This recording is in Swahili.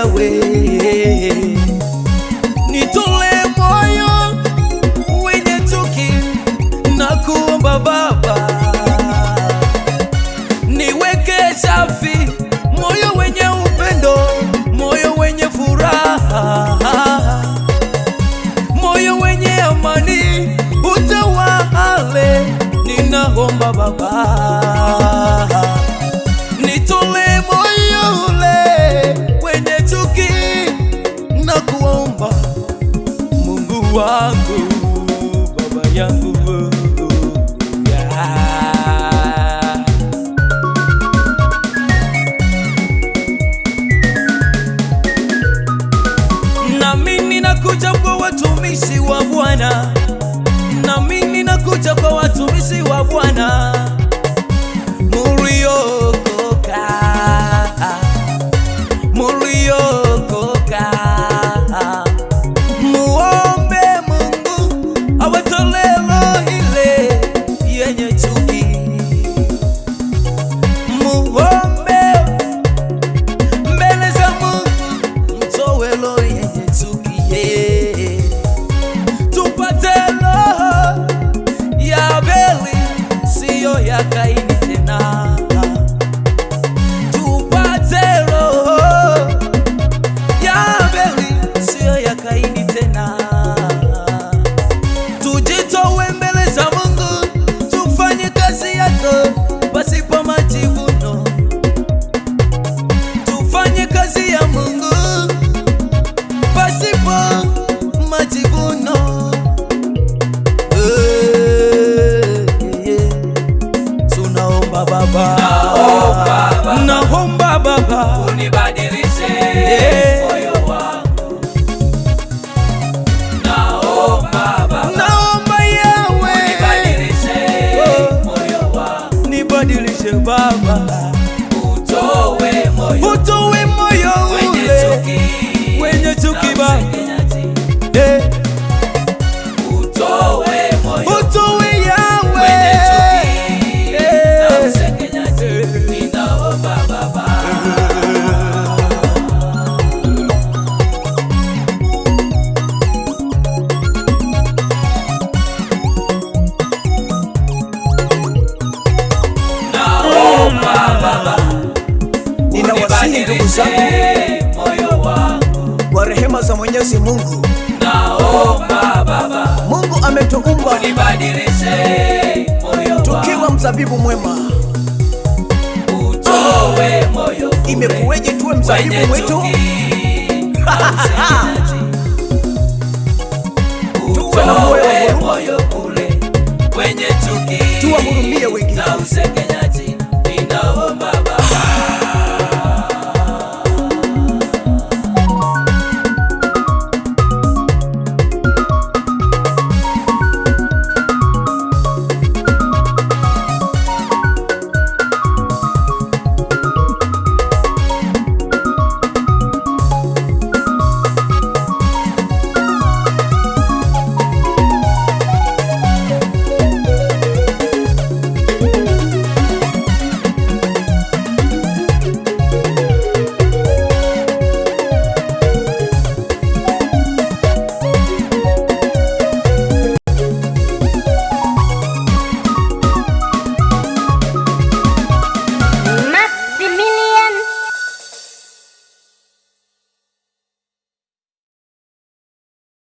yawe, nitole moyo wenye chuki na kuomba Baba, niweke safi moyo wenye upendo, moyo wenye furaha, moyo wenye amani utawale. Ninaomba Baba, nitole moyo ule wenye chuki na kuomba Mungu wangu, Baba yangu, nami ninakuja kwa watumishi wa Bwana, nami ninakuja kwa watumishi wa Bwana muliokoka, muliokoka, muombe Mungu awatole roho ile yenye chuki, muombe mbele za Mungu mtowe roho yenye chuki, tupate roho ya Abeli siyo ya Kaini tena, tupate roho ya Abeli siyo ya Kaini tena, tujitowe mbele za Mungu, tufanye kazi yako pasipo majivuno, tufanye kazi ya Mungu pasipo majivuno. Tunaomba Baba, naomba Baba, unibadilishe moyo wangu. Naomba Baba, naomba yawe, unibadilishe moyo wangu. nibadilishe Baba, utowe moyo wenye chuki, wenye chuki Baba, utowe yawe wenye chuki na usengenyaji. Ninaomba Baba, naomba Baba, ninawasihi ndugu zangu moyo wangu. kwa rehema za Mwenyezi Mungu. Naomba Baba, Mungu ametuumba unibadilishe moyo tukiwa wangu. mzabibu mwema. Utowe moyo Imekuweje tuwe mzabibu wenye mwetu? chuki na usengenyaji.